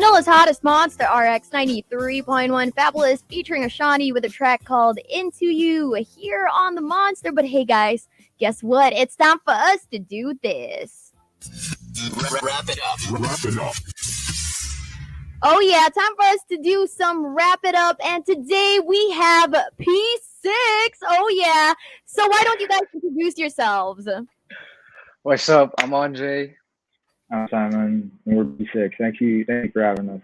Manila's hottest monster, RX93.1 Fabulous, featuring Ashani with a track called Into You here on the Monster. But hey guys, guess what? It's time for us to do this. Wrap it up. Wrap it up. Oh yeah, time for us to do some wrap it up. And today we have P6. Oh yeah. So why don't you guys introduce yourselves? What's up? I'm Andre. I'm Simon. We're B6. Thank you for having us.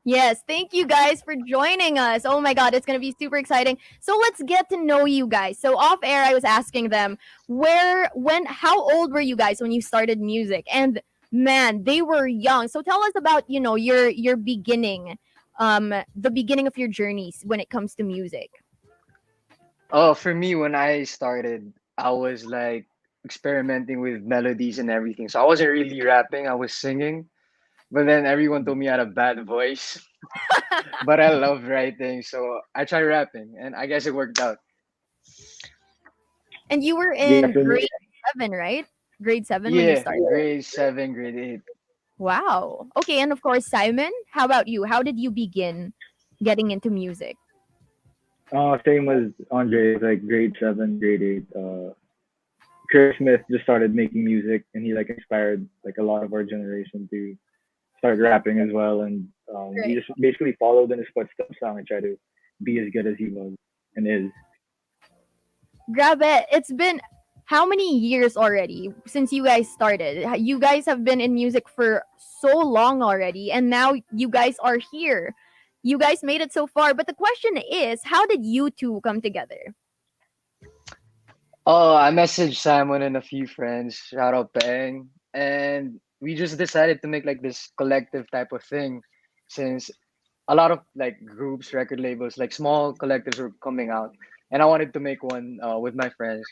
Yes, thank you guys for joining us. Oh my god, it's going to be super exciting. So let's get to know you guys. So off air I was asking them how old were you guys when you started music? And man, they were young. So tell us about, your beginning, the beginning of your journeys when it comes to music. Oh, for me, when I started, I was like experimenting with melodies and everything. So I wasn't really rapping, I was singing. But then everyone told me I had a bad voice. But I love writing, so I tried rapping, and I guess it worked out. And you were in Yeah, for me, grade 7, right? Grade 7 when you Yeah, started. grade 7, grade 8. Wow. Okay, and of course, Simon, how about you? How did you begin getting into music? same as Andre, like grade 7, grade 8. Chris Smith just started making music, and he like inspired like a lot of our generation to start rapping as well. And we Right. just basically followed in his footsteps and tried to be as good as he was and is. Grab it. It's been how many years already since you guys started? You guys have been in music for so long already, and now you guys are here. You guys made it so far. But the question is, how did you two come together? Oh, I messaged Simon and a few friends. Shout out Bang. And we just decided to make like this collective type of thing since a lot of like groups, record labels, like small collectives were coming out. And I wanted to make one with my friends.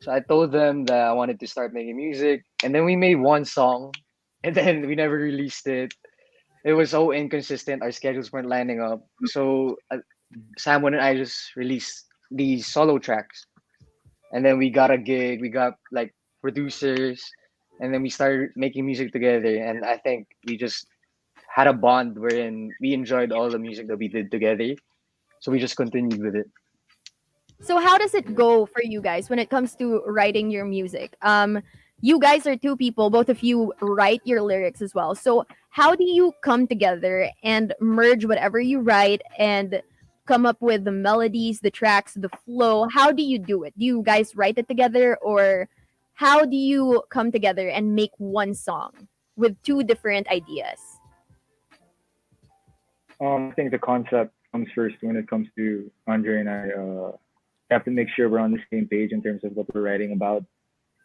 So I told them that I wanted to start making music. And then we made one song. And then we never released it. It was so inconsistent. Our schedules weren't lining up. So Simon and I just released these solo tracks, and then we got a gig. We got like producers, and then we started making music together. And I think we just had a bond wherein we enjoyed all the music that we did together. So we just continued with it. So how does it go for you guys when it comes to writing your music? You guys are two people, both of you write your lyrics as well. So how do you come together and merge whatever you write and come up with the melodies, the tracks, the flow? How do you do it? Do you guys write it together, or how do you come together and make one song with two different ideas? I think the concept comes first when it comes to Andre and I. Have to make sure we're on the same page in terms of what we're writing about.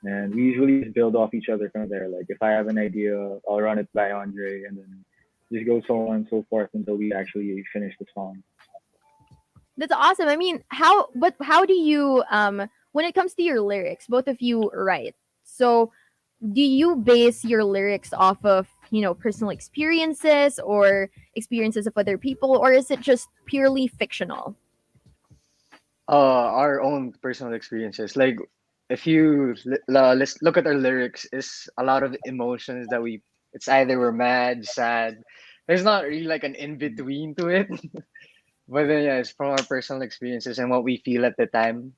And we usually just build off each other from there. Like if I have an idea, I'll run it by Andre, and then just go so on and so forth until we actually finish the song. That's awesome. I mean, how do you when it comes to your lyrics, both of you write. So do you base your lyrics off of, personal experiences or experiences of other people, or is it just purely fictional? Our own personal experiences. Like if you let's look at our lyrics, it's a lot of emotions that we. It's either we're mad, sad. There's not really like an in between to it. But then yeah, it's from our personal experiences and what we feel at the time.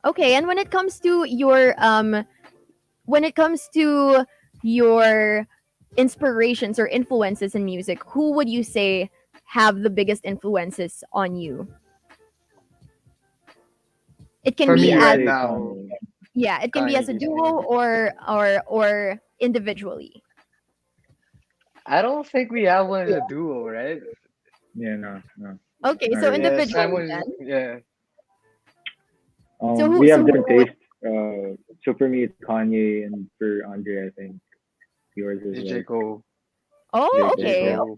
Okay, and when it comes to your inspirations or influences in music, who would you say have the biggest influences on you? It can For be me I'd as right say now, Kanye. yeah, it can be Kanye as a basically. duo or individually. I don't think we have one as a duo, right? Yeah, no, Okay, not so really. Yeah, individually Simon's then. yeah. So We have who different tastes. So for me, it's Kanye, and for Andre, I think yours is It's J. like Cole. Oh, J. J. Cole. okay. Yeah. Cole.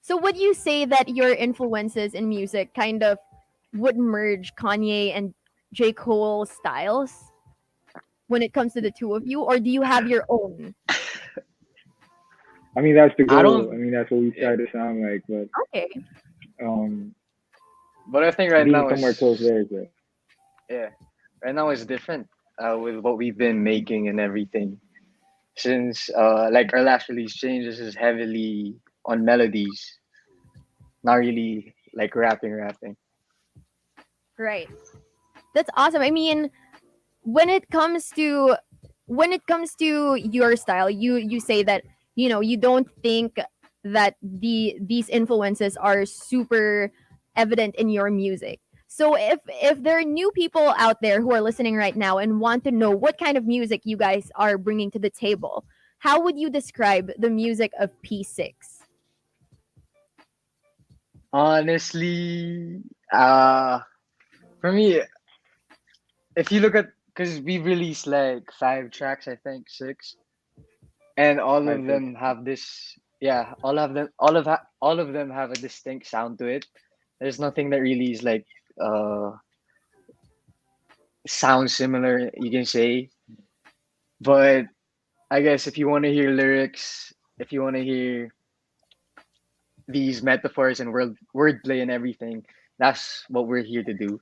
So would you say that your influences in music kind of would merge Kanye and J. Cole styles when it comes to the two of you, or do you have your own? I mean, that's the I goal. I don't mean, that's what we yeah, try to sound like. But Okay. um, but I think right being now somewhere close is there is it. yeah. Right now is different with what we've been making and everything. since like our last release changes is heavily on melodies, not really like rapping. Right. That's awesome. I mean, when it comes to your style, you say that you don't think that these influences are super evident in your music. So if there are new people out there who are listening right now and want to know what kind of music you guys are bringing to the table, how would you describe the music of P6? Honestly, for me, if you look at, because we released like 5 tracks, I think 6, and all I of think them have this. Yeah, all of them have a distinct sound to it. There's nothing that really is like uh sounds similar, you can say. But I guess if you want to hear lyrics, if you want to hear these metaphors and wordplay and everything, that's what we're here to do.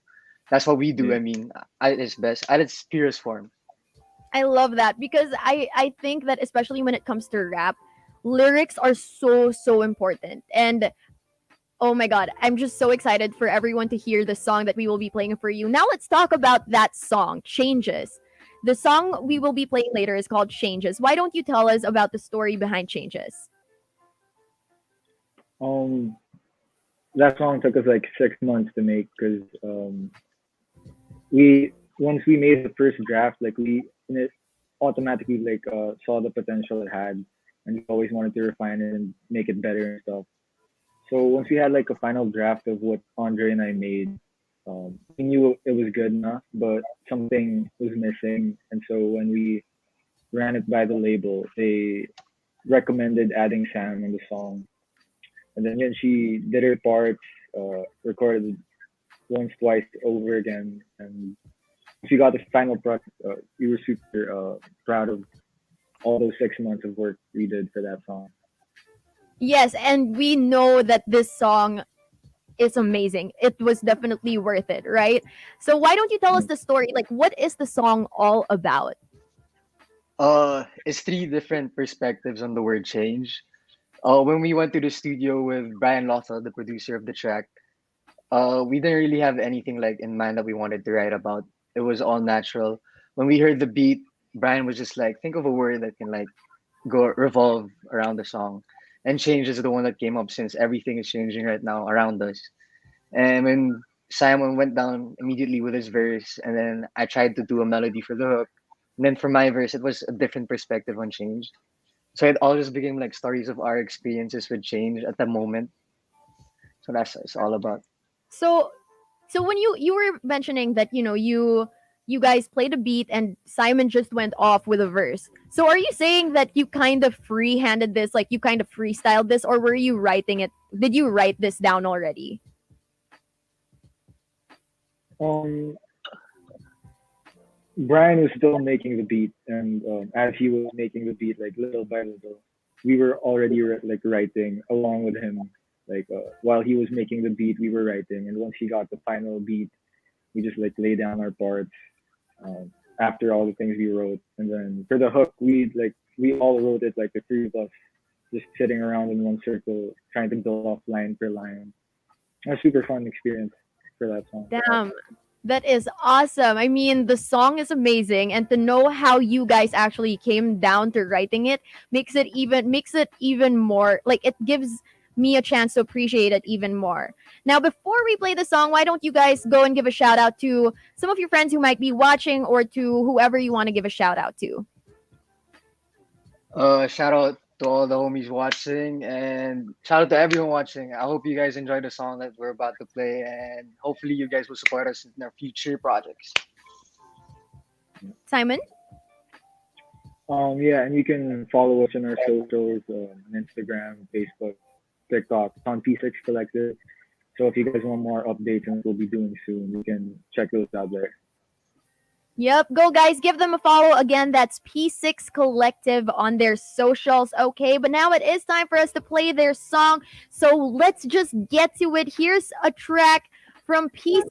That's what we do. yeah. I mean, at its best, at its purest form. I love that because I think that especially when it comes to rap, lyrics are so important. And oh my god, I'm just so excited for everyone to hear the song that we will be playing for you. Now let's talk about that song, Changes. The song we will be playing later is called Changes. Why don't you tell us about the story behind Changes? Um, that song took us like 6 months to make because we once we made the first draft, like we it automatically like saw the potential it had, and we always wanted to refine it and make it better and stuff. So once we had like a final draft of what Andre and I made, we knew it was good enough, but something was missing. And so when we ran it by the label, they recommended adding Sam in the song. And then when she did her parts, recorded once, twice over again, and once we got the final product, we were super proud of all those 6 months of work we did for that song. Yes, and we know that this song is amazing. It was definitely worth it, right? So why don't you tell us Mm. the story? Like what is the song all about? It's three different perspectives on the word change. When we went to the studio with Brian Lotha, the producer of the track, we didn't really have anything like in mind that we wanted to write about. It was all natural. When we heard the beat, Brian was just like, think of a word that can like go revolve around the song. And change is the one that came up since everything is changing right now around us. And when Simon went down immediately with his verse, and then I tried to do a melody for the hook. And then for my verse, it was a different perspective on change. So it all just became like stories of our experiences with change at the moment. So that's what it's all about. So when you were mentioning that you guys played a beat and Simon just went off with a verse. So are you saying that you kind of free-handed this, like you kind of freestyled this, or were you writing it? Did you write this down already? Um, Brian was still making the beat, and as he was making the beat, like little by little, we were already like writing along with him. Like while he was making the beat, we were writing, and once he got the final beat, we just like lay down our parts after all the things we wrote, and then for the hook, we all wrote it like the three of us, just sitting around in one circle, trying to build off line per line. A super fun experience for that song. Damn. That is awesome. I mean, the song is amazing, and to know how you guys actually came down to writing it makes it even more like it gives me a chance to appreciate it even more. Now, before we play the song, why don't you guys go and give a shout out to some of your friends who might be watching or to whoever you want to give a shout out to? Shout out to all the homies watching and shout out to everyone watching. I hope you guys enjoy the song that we're about to play and hopefully you guys will support us in our future projects. Simon? Yeah, and you can follow us on our socials on Instagram, Facebook, TikTok. It's on P6 Collective. So if you guys want more updates on what we'll be doing soon, you can check those out there. Yep, go guys, give them a follow. Again, that's P6 Collective on their socials. Okay, but now it is time for us to play their song. So let's just get to it. Here's a track from P6.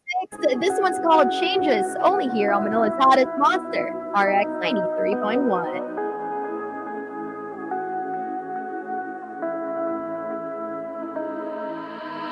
This one's called Changes, only here on Manila's hottest monster, RX 93.1.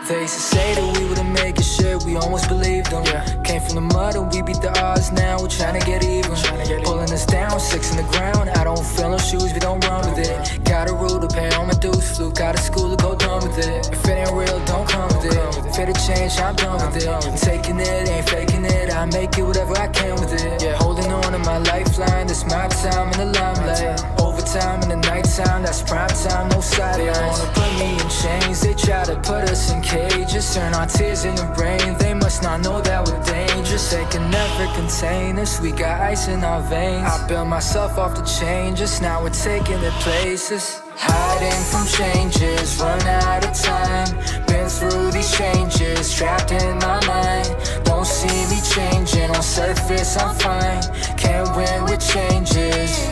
They used to say that we wouldn't make it, shit, we almost believed them. Came from the mud and we beat the odds, now we're trying to get even. Pulling us down, 6 in the ground, I don't feel no shoes, we don't run with it. Got a rule to pay all my dues, flew out of school to go done with it. If it ain't real, don't come with it. Fit a change, I'm done with it. I'm taking it, ain't faking it, I make it whatever I can with it. Yeah, holding on to my lifeline, this my time in the limelight. Overtime in the nighttime, that's prime time, no sidelines. They wanna put me in chains, they try to put us in cages, turn our tears into rain. They must not know that we're dangerous. They can never contain us, we got ice in our veins. I built myself off the changes, now we're taking their places. Hiding from changes, run out of time. Been through these changes, trapped in my mind. Don't see me changing, on surface I'm fine. Can't win with changes.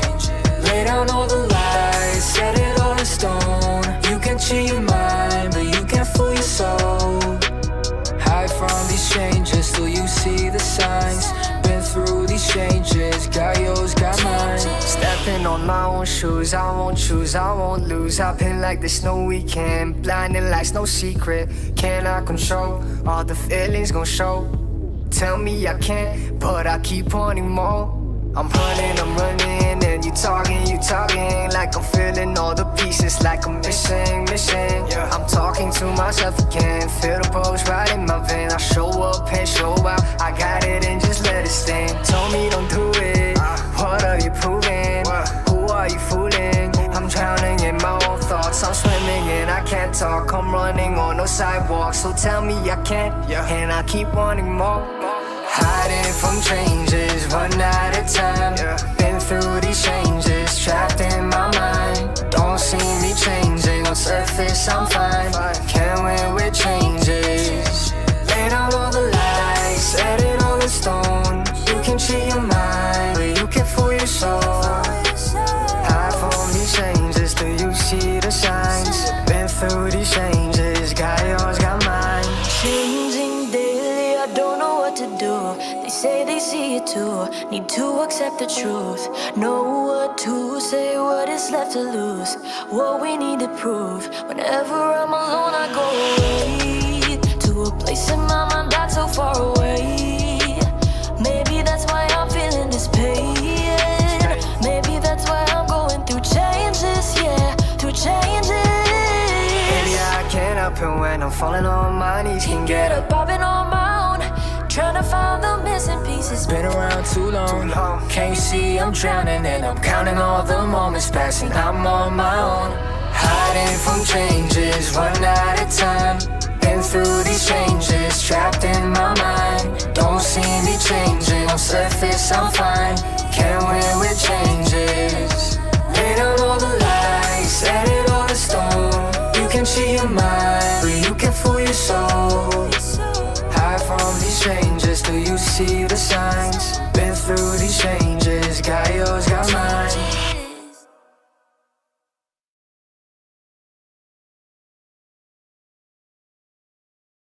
Lay down all the lies, set it all in stone. You can cheat your mind, but you can't fool your soul. Hide from these changes, still you see the signs. Been through these changes, got yours, got mine. Stepping on my own shoes, I won't choose, I won't lose. I've been like this no weekend, blinding lights, no secret. Cannot control, all the feelings gon' show. Tell me I can't, but I keep wanting more. I'm running, and you talking like I'm feeling all the pieces, like I'm missing. Yeah, I'm talking to myself again, feel the pulse right in my vein. I show up and show out, I got it and just let it stain. Told me don't do it, what are you proving? Who are you fooling? I'm drowning in my own thoughts, I'm swimming and I can't talk. I'm running on no sidewalk, so tell me I can't, and I keep wanting more. Hiding from changes, one at a time. Been through these changes, trapped in my mind. Don't see me changing, on surface I'm fine. Can't win with changes. Lay down all the lies, set it all in stone. You can cheat your mind, but you can fool your soul. Hide from these changes till you see the signs. Been through these changes, got yours, got mine. Changing daily, I don't know what to do. They say they see it too, need to accept the truth. Know what to say, what is left to lose, what we need to prove. Whenever I'm alone, I go away to a place in my mind that's so far away. Maybe that's why I'm feeling this pain. Maybe that's why I'm going through changes, yeah, through changes. Maybe I can't help it when I'm falling on my knees. Can get up, I've been on my own, trying to find the missing pieces. Been around too long, can't you see I'm drowning? And I'm counting all the moments passing, I'm on my own. Hiding from changes, one at a time. Been through these changes, trapped in my mind. Don't see me changing, on surface I'm fine. Can't win with changes. Lay down all the lies, set it all in stone. You can cheat your mind, but you can fool your soul. Hide from these changes till you see the signs. Been through these changes.